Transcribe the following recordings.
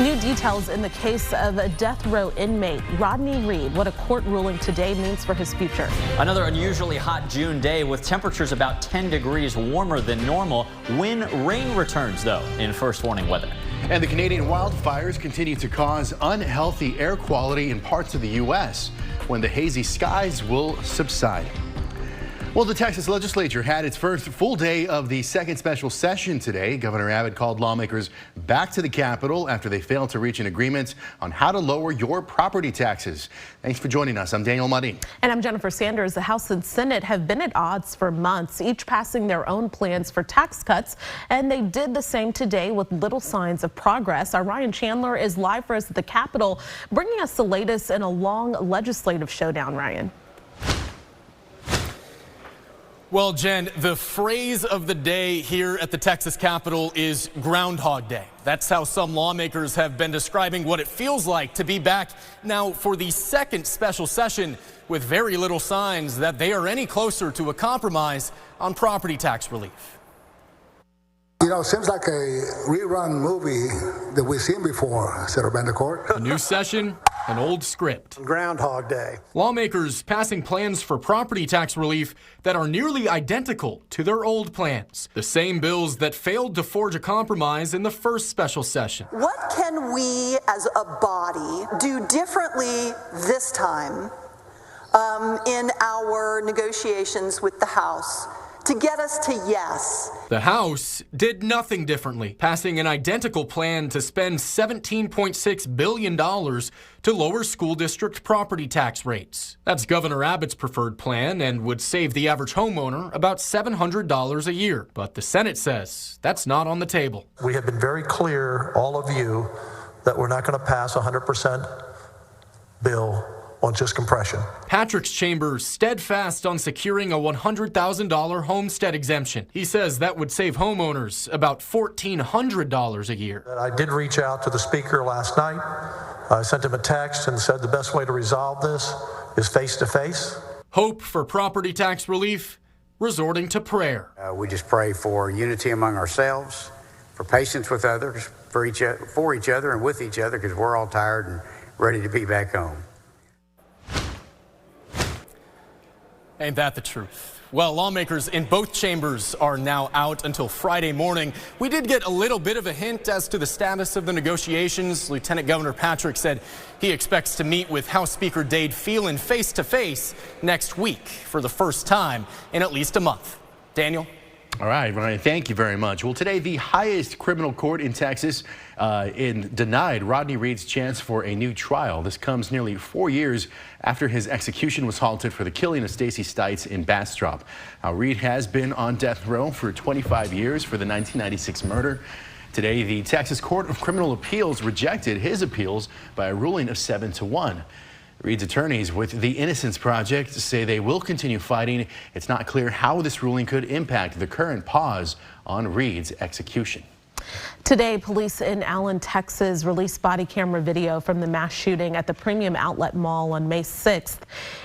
New details in the case of a death row inmate, Rodney Reed, what a court ruling today means for his future. Another unusually hot June day with temperatures about 10 degrees warmer than normal when rain returns, though, in first warning weather. And the Canadian wildfires continue to cause unhealthy air quality in parts of the U.S. when the hazy skies will subside. Well, the Texas legislature had its first full day of the second special session today. Governor Abbott called lawmakers back to the Capitol after they failed to reach an agreement on how to lower your property taxes. Thanks for joining us. I'm Daniel Marin. And I'm Jennifer Sanders. The House and Senate have been at odds for months, each passing their own plans for tax cuts. And they did the same today with little signs of progress. Our Ryan Chandler is live for us at the Capitol, bringing us the latest in a long legislative showdown. Ryan. Well, Jen, the phrase of the day here at the Texas Capitol is Groundhog Day. That's how some lawmakers have been describing what it feels like to be back now for the second special session with very little signs that they are any closer to a compromise on property tax relief. You know, it seems like a rerun movie that we've seen before, said Urbana Court. A new session, an old script. Groundhog Day. Lawmakers passing plans for property tax relief that are nearly identical to their old plans. The same bills that failed to forge a compromise in the first special session. What can we as a body do differently this time in our negotiations with the House to get us to yes? The House did nothing differently, passing an identical plan to spend $17.6 billion to lower school district property tax rates. That's Governor Abbott's preferred plan and would save the average homeowner about $700 a year. But the Senate says that's not on the table. We have been very clear, all of you, that we're not going to pass a 100% bill on just compression. Patrick's chamber steadfast on securing a $100,000 homestead exemption. He says that would save homeowners about $1,400 a year. I did reach out to the speaker last night. I sent him a text and said the best way to resolve this is face to face. Hope for property tax relief, resorting to prayer. We just pray for unity among ourselves, for patience with others, for each other and with each other, because we're all tired and ready to be back home. Ain't that the truth? Well, lawmakers in both chambers are now out until Friday morning. We did get a little bit of a hint as to the status of the negotiations. Lieutenant Governor Patrick said he expects to meet with House Speaker Dade Phelan face to face next week for the first time in at least a month. Daniel? All right, Ryan, thank you very much. Well, today, the highest criminal court in Texas denied Rodney Reed's chance for a new trial. This comes nearly 4 years after his execution was halted for the killing of Stacey Stites in Bastrop. Reed has been on death row for 25 years for the 1996 murder. Today, the Texas Court of Criminal Appeals rejected his appeals by a ruling of 7-1. Reed's attorneys with the Innocence Project say they will continue fighting. It's not clear how this ruling could impact the current pause on Reed's execution. Today, police in Allen, Texas released body camera video from the mass shooting at the Premium Outlet Mall on May 6th.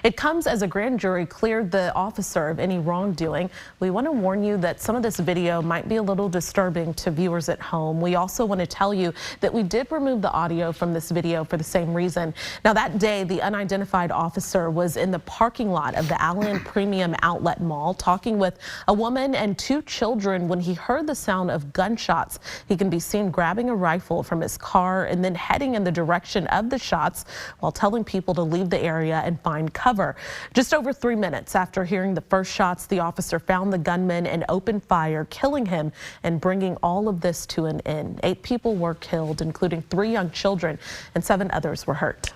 It comes as a grand jury cleared the officer of any wrongdoing. We want to warn you that some of this video might be a little disturbing to viewers at home. We also want to tell you that we did remove the audio from this video for the same reason. Now, that day, the unidentified officer was in the parking lot of the Allen Premium Outlet Mall talking with a woman and 2 children when he heard the sound of gunshots. He can be seen grabbing a rifle from his car and then heading in the direction of the shots while telling people to leave the area and find cover. Just over 3 minutes after hearing the first shots, the officer found the gunman and opened fire, killing him and bringing all of this to an end. 8 people were killed, including 3 young children, and 7 others were hurt.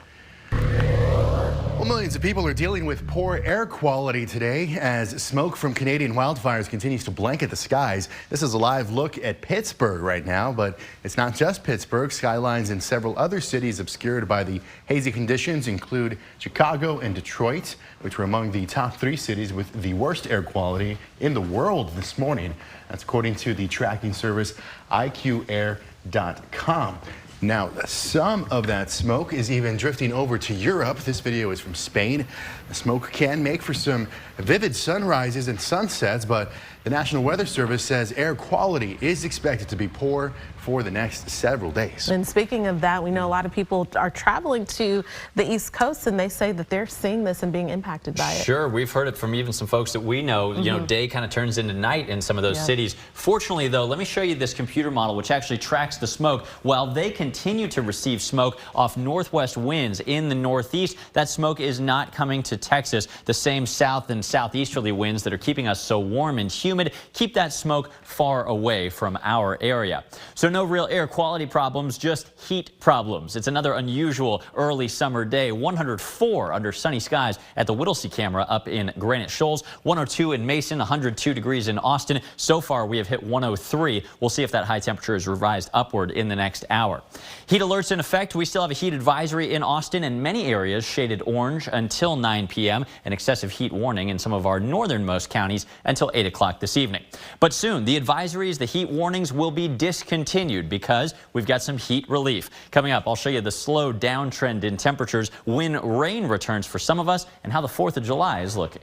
Well, millions of people are dealing with poor air quality today as smoke from Canadian wildfires continues to blanket the skies. This is a live look at Pittsburgh right now, but it's not just Pittsburgh. Skylines in several other cities obscured by the hazy conditions include Chicago and Detroit, which were among the top 3 cities with the worst air quality in the world this morning. That's according to the tracking service IQAir.com. Now, some of that smoke is even drifting over to Europe. This video is from Spain. The smoke can make for some vivid sunrises and sunsets, but The National Weather Service says air quality is expected to be poor for the next several days. And speaking of that, we know a lot of people are traveling to the East Coast, and they say that they're seeing this and being impacted by it. Sure, we've heard it from even some folks that we know. You know, day kind of turns into night in some of those cities. Fortunately, though, let me show you this computer model which actually tracks the smoke. While they continue to receive smoke off northwest winds in the northeast, that smoke is not coming to Texas. The same south and southeasterly winds that are keeping us so warm and humid keep that smoke far away from our area. So no real air quality problems, just heat problems. It's another unusual early summer day. 104 under sunny skies at the Whittlesey camera up in Granite Shoals, 102 in Mason, 102 degrees in Austin. So far we have hit 103. We'll see if that high temperature is revised upward in the next hour. Heat alerts in effect. We still have a heat advisory in Austin and many areas shaded orange until 9 p.m. An excessive heat warning in some of our northernmost counties until 8 o'clock this evening. But soon the advisories, the heat warnings will be discontinued because we've got some heat relief. Coming up, I'll show you the slow downtrend in temperatures when rain returns for some of us and how the 4th of July is looking.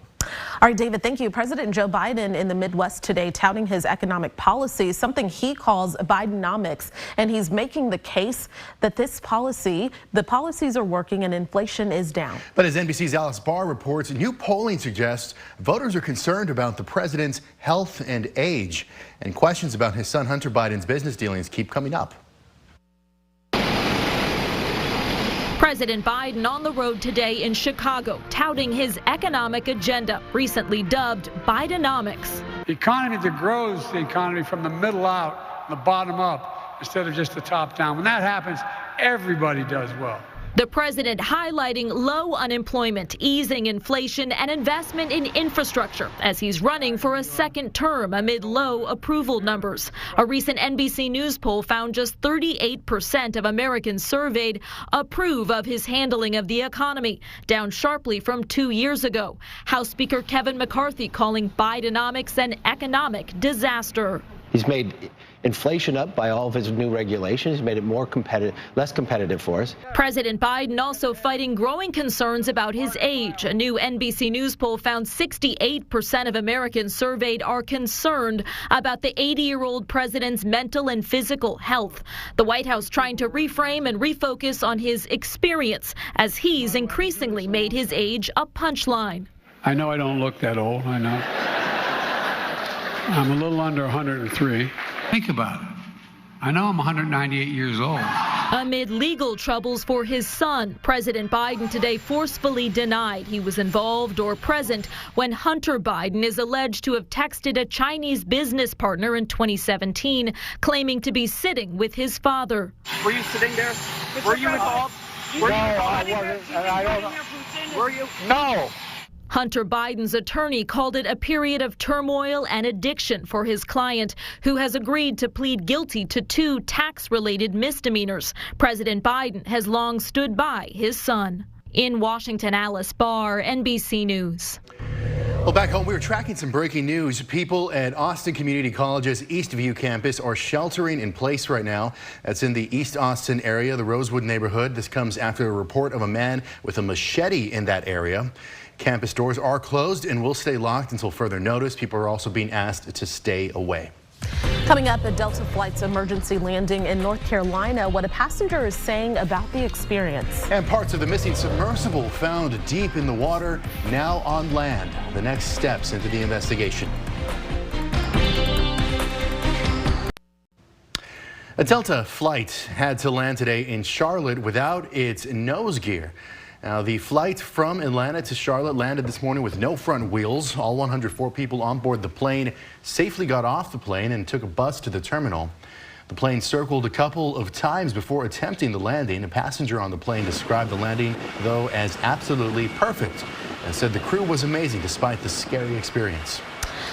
All right, David, thank you. President Joe Biden in the Midwest today touting his economic policies, something he calls Bidenomics, and he's making the case that the policies are working and inflation is down. But as NBC's Alice Barr reports, new polling suggests voters are concerned about the president's health and age, and questions about his son Hunter Biden's business dealings keep coming up. President Biden on the road today in Chicago, touting his economic agenda, recently dubbed Bidenomics. The economy that grows the economy from the middle out, the bottom up, instead of just the top down. When that happens, everybody does well. The president highlighting low unemployment, easing inflation, and investment in infrastructure as he's running for a second term amid low approval numbers. A recent NBC News poll found just 38% of Americans surveyed approve of his handling of the economy, down sharply from 2 years ago. House Speaker Kevin McCarthy calling Bidenomics an economic disaster. He's made inflation up by all of his new regulations. He's made it more competitive, less competitive for us. President Biden also fighting growing concerns about his age. A new NBC News poll found 68% of Americans surveyed are concerned about the 80-year-old president's mental and physical health. The White House trying to reframe and refocus on his experience as he's increasingly made his age a punchline. I know I don't look that old, I know. I'm a little under 103. Think about it. I know I'm 198 years old. Amid legal troubles for his son, President Biden today forcefully denied he was involved or present when Hunter Biden is alleged to have texted a Chinese business partner in 2017, claiming to be sitting with his father. Were you sitting there? Were you involved? No, I wasn't. I don't know. Were you? No. Hunter Biden's attorney called it a period of turmoil and addiction for his client, who has agreed to plead guilty to 2 tax-related misdemeanors. President Biden has long stood by his son. In Washington, Alice Barr, NBC News. Well, back home, we were tracking some breaking news. People at Austin Community College's Eastview campus are sheltering in place right now. That's in the East Austin area, the Rosewood neighborhood. This comes after a report of a man with a machete in that area. Campus doors are closed and will stay locked until further notice. People are also being asked to stay away. Coming up, a Delta flight's emergency landing in North Carolina, what a passenger is saying about the experience. And parts of the missing submersible found deep in the water, now on land. The next steps into the investigation. A Delta flight had to land today in Charlotte without its nose gear. Now, the flight from Atlanta to Charlotte landed this morning with no front wheels. All 104 people on board the plane safely got off the plane and took a bus to the terminal. The plane circled a couple of times before attempting the landing. A passenger on the plane described the landing, though, as absolutely perfect and said the crew was amazing despite the scary experience.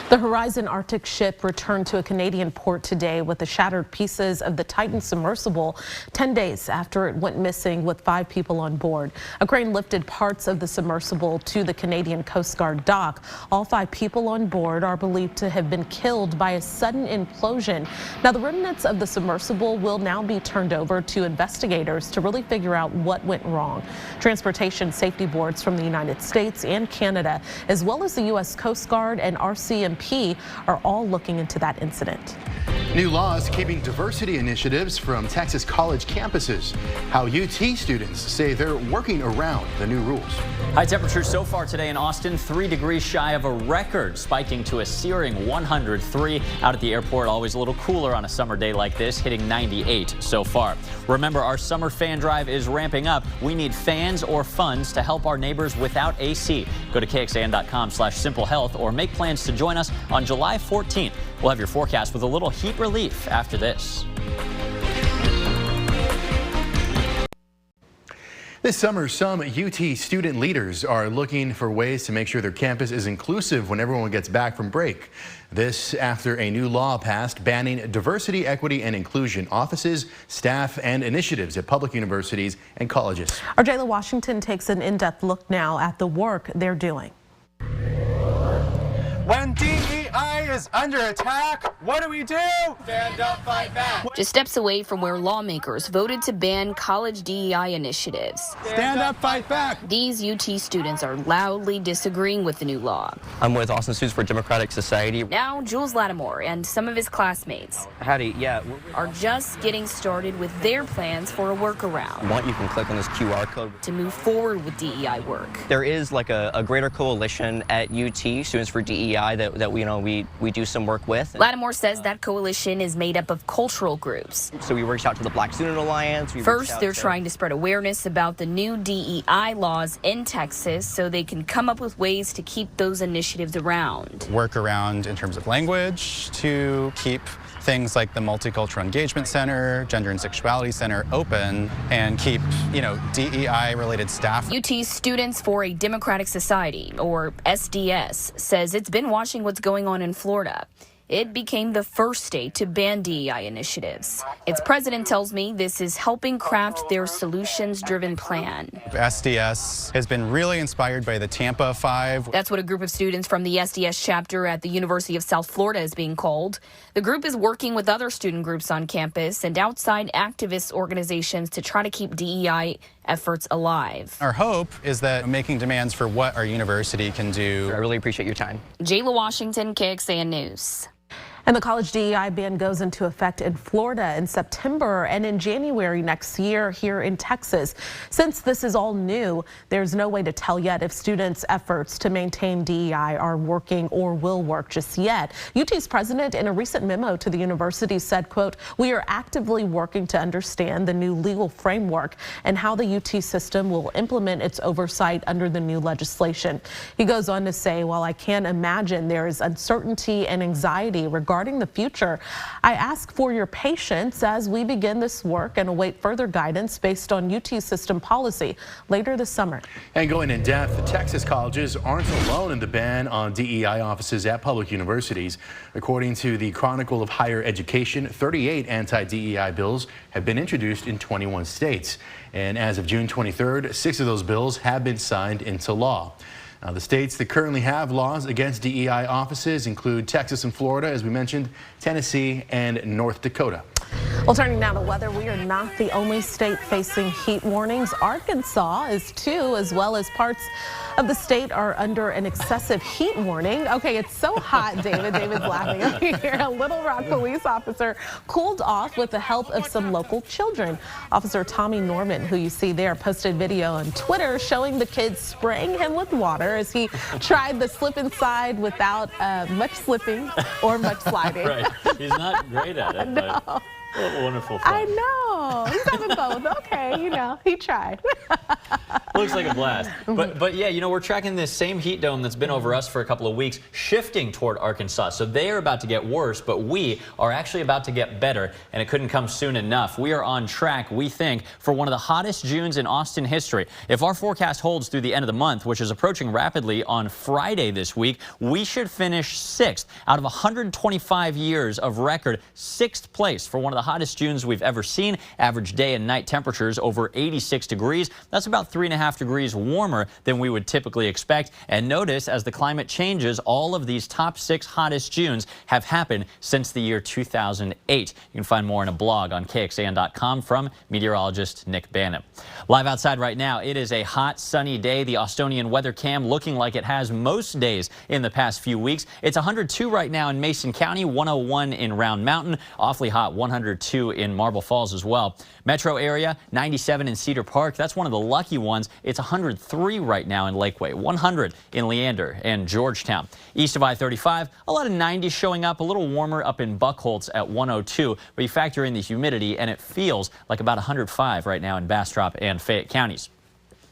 The Horizon Arctic ship returned to a Canadian port today with the shattered pieces of the Titan submersible 10 days after it went missing with 5 people on board. A crane lifted parts of the submersible to the Canadian Coast Guard dock. All 5 people on board are believed to have been killed by a sudden implosion. Now, the remnants of the submersible will now be turned over to investigators to really figure out what went wrong. Transportation safety boards from the United States and Canada, as well as the U.S. Coast Guard and RCMP UMP are all looking into that incident. New laws keeping diversity initiatives from Texas college campuses. How UT students say they're working around the new rules. High temperatures so far today in Austin, 3 degrees shy of a record, spiking to a searing 103. Out at the airport, always a little cooler on a summer day like this, hitting 98 so far. Remember, our summer fan drive is ramping up. We need fans or funds to help our neighbors without AC. Go to KXAN.com/simplehealth or make plans to join us on July 14th. We'll have your forecast with a little heat relief after this. This summer, some UT student leaders are looking for ways to make sure their campus is inclusive when everyone gets back from break. This after a new law passed banning diversity, equity, and inclusion offices, staff, and initiatives at public universities and colleges. Our Jayla Washington takes an in-depth look now at the work they're doing. When DEI is under attack, what do? Stand up, fight back. Just steps away from where lawmakers voted to ban college DEI initiatives. Stand up, fight back. These UT students are loudly disagreeing with the new law. I'm with Austin Students for Democratic Society. Now, Jules Lattimore and some of his classmates are just getting started with their plans for a workaround. You can click on this QR code to move forward with DEI work. There is like a greater coalition at UT, Students for DEI, that we do some work with. Lattimore says that coalition is made up of cultural groups. So we reached out to the Black Student Alliance. First, they're trying to spread awareness about the new DEI laws in Texas so they can come up with ways to keep those initiatives around. Work around in terms of language to keep things like the Multicultural Engagement Center, Gender and Sexuality Center open and keep, DEI-related staff. UT Students for a Democratic Society, or SDS, says it's been watching what's going on in Florida. It became the first state to ban DEI initiatives. Its president tells me this is helping craft their solutions-driven plan. SDS has been really inspired by the Tampa 5. That's what a group of students from the SDS chapter at the University of South Florida is being called. The group is working with other student groups on campus and outside activist organizations to try to keep DEI efforts alive. Our hope is that making demands for what our university can do. I really appreciate your time. Jayla Washington, KXAN News. And the college DEI ban goes into effect in Florida in September and in January next year here in Texas. Since this is all new, there's no way to tell yet if students' efforts to maintain DEI are working or will work just yet. UT's president in a recent memo to the university said, quote, "We are actively working to understand the new legal framework and how the UT system will implement its oversight under the new legislation." He goes on to say, "While I can imagine there is uncertainty and anxiety regarding the future, I ask for your patience as we begin this work and await further guidance based on UT system policy later this summer." And going in depth, Texas colleges aren't alone in the ban on DEI offices at public universities. According to the Chronicle of Higher Education, 38 anti-DEI bills have been introduced in 21 states. And as of June 23rd, 6 of those bills have been signed into law. Now, the states that currently have laws against DEI offices include Texas and Florida, as we mentioned, Tennessee, and North Dakota. Well, turning now to weather, we are not the only state facing heat warnings. Arkansas is too, as well as parts of the state are under an excessive heat warning. Okay, it's so hot, David. David's laughing over here. A Little Rock police officer cooled off with the help of some local children. Officer Tommy Norman, who you see there, posted video on Twitter showing the kids spraying him with water as he tried the slip inside without much slipping or much sliding. Right. He's not great at it. No. But wonderful fun. I know. He's having fun. Okay, he tried. Looks like a blast. But yeah, we're tracking this same heat dome that's been over us for a couple of weeks, shifting toward Arkansas. So they are about to get worse, but we are actually about to get better, and it couldn't come soon enough. We are on track, we think, for one of the hottest Junes in Austin history. If our forecast holds through the end of the month, which is approaching rapidly on Friday this week, we should finish 6th out of 125 years of record, 6th place for one of the hottest Junes we've ever seen. Average day and night temperatures over 86 degrees. That's about 3.5 2.5 degrees warmer than we would typically expect. And notice, as the climate changes, all of these top 6 hottest Junes have happened since the year 2008. You can find more in a blog on KXAN.com from meteorologist Nick Bannon. Live outside right now, it is a hot, sunny day. The Austonian weather cam looking like it has most days in the past few weeks. It's 102 right now in Mason County, 101 in Round Mountain, awfully hot, 102 in Marble Falls as well. Metro area, 97 in Cedar Park. That's one of the lucky ones. It's 103 right now in Lakeway, 100 in Leander and Georgetown. East of I-35, a lot of 90s showing up, a little warmer up in Buckholtz at 102, but you factor in the humidity and it feels like about 105 right now in Bastrop and Fayette counties.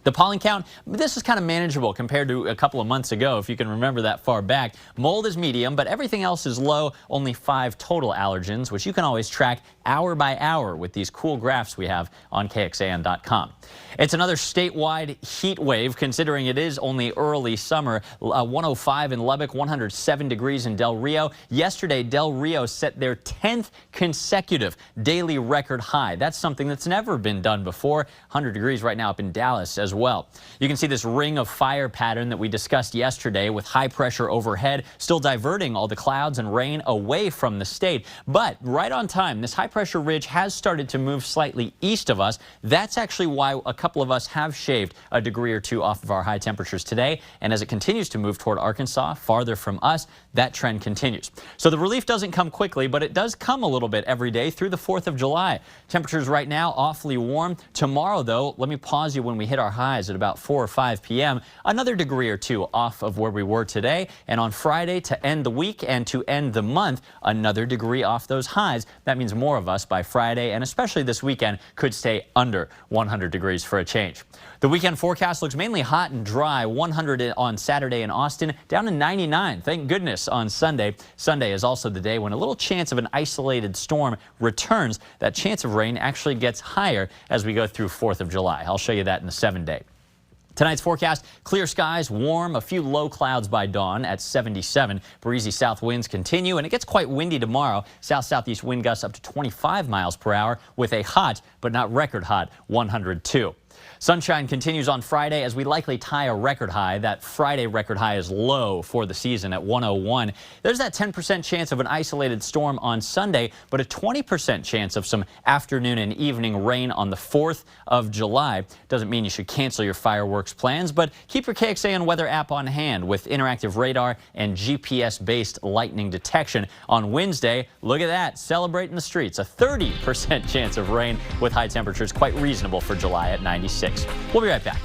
The pollen count, this is kind of manageable compared to a couple of months ago, if you can remember that far back. Mold is medium, but everything else is low. Only 5 total allergens, which you can always track hour by hour with these cool graphs we have on KXAN.com. It's another statewide heat wave, considering it is only early summer. 105 in Lubbock, 107 degrees in Del Rio. Yesterday, Del Rio set their 10th consecutive daily record high. That's something that's never been done before. 100 degrees right now up in Dallas as well. You can see this ring of fire pattern that we discussed yesterday with high pressure overhead, still diverting all the clouds and rain away from the state. But right on time, this high pressure ridge has started to move slightly east of us. That's actually why a couple of us have shaved a degree or two off of our high temperatures today. And as it continues to move toward Arkansas, farther from us, that trend continues. So the relief doesn't come quickly, but it does come a little bit every day through the 4th of July. Temperatures right now awfully warm. Tomorrow, though, let me pause you when we hit our highs at about 4 or 5 p.m. Another degree or two off of where we were today. And on Friday, to end the week and to end the month, another degree off those highs. That means more of us by Friday, and especially this weekend, could stay under 100 degrees for a change. The weekend forecast looks mainly hot and dry. 100 on Saturday in Austin, down to 99. Thank goodness on Sunday. Sunday is also the day when a little chance of an isolated storm returns. That chance of rain actually gets higher as we go through 4th of July. I'll show you that in the 7-day. Tonight's forecast, clear skies, warm, a few low clouds by dawn at 77. Breezy south winds continue, and it gets quite windy tomorrow. South-southeast wind gusts up to 25 miles per hour with a hot, but not record hot, 102. Sunshine continues on Friday as we likely tie a record high. That Friday record high is low for the season at 101. There's that 10% chance of an isolated storm on Sunday, but a 20% chance of some afternoon and evening rain on the 4th of July. Doesn't mean you should cancel your fireworks plans, but keep your KXAN weather app on hand with interactive radar and GPS-based lightning detection. On Wednesday, look at that, celebrate in the streets. A 30% chance of rain with high temperatures, quite reasonable for July at 96. We'll be right back.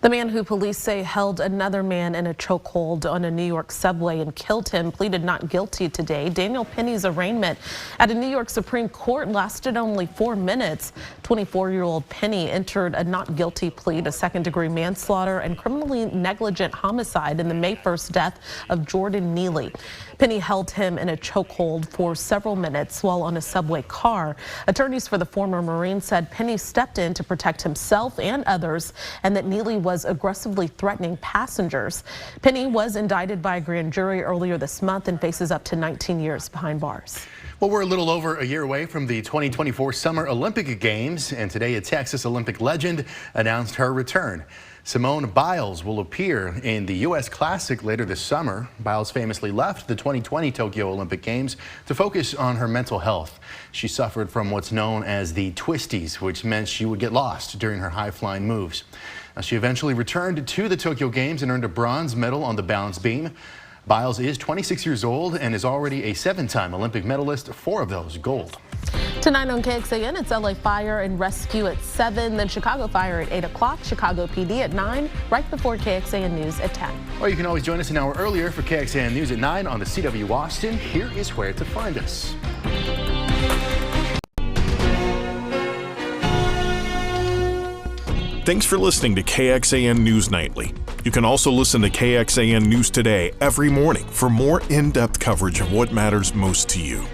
The man who police say held another man in a chokehold on a New York subway and killed him pleaded not guilty today. Daniel Penny's arraignment at a New York Supreme Court lasted only 4 minutes. 24-year-old Penny entered a not guilty plea to second-degree manslaughter and criminally negligent homicide in the May 1st death of Jordan Neely. Penny held him in a chokehold for several minutes while on a subway car. Attorneys for the former Marine said Penny stepped in to protect himself and others, and that Neely was aggressively threatening passengers. Penny was indicted by a grand jury earlier this month and faces up to 19 years behind bars. Well, we're a little over a year away from the 2024 Summer Olympic Games, and today a Texas Olympic legend announced her return. Simone Biles will appear in the U.S. Classic later this summer. Biles famously left the 2020 Tokyo Olympic Games to focus on her mental health. She suffered from what's known as the twisties, which meant she would get lost during her high-flying moves. Now, she eventually returned to the Tokyo Games and earned a bronze medal on the balance beam. Biles is 26 years old and is already a 7-time Olympic medalist, 4 of those gold. Tonight on KXAN, it's LA Fire and Rescue at 7, then Chicago Fire at 8 o'clock, Chicago PD at 9, right before KXAN News at 10. Or you can always join us an hour earlier for KXAN News at 9 on the CW Austin. Here is where to find us. Thanks for listening to KXAN News Nightly. You can also listen to KXAN News Today every morning for more in-depth coverage of what matters most to you.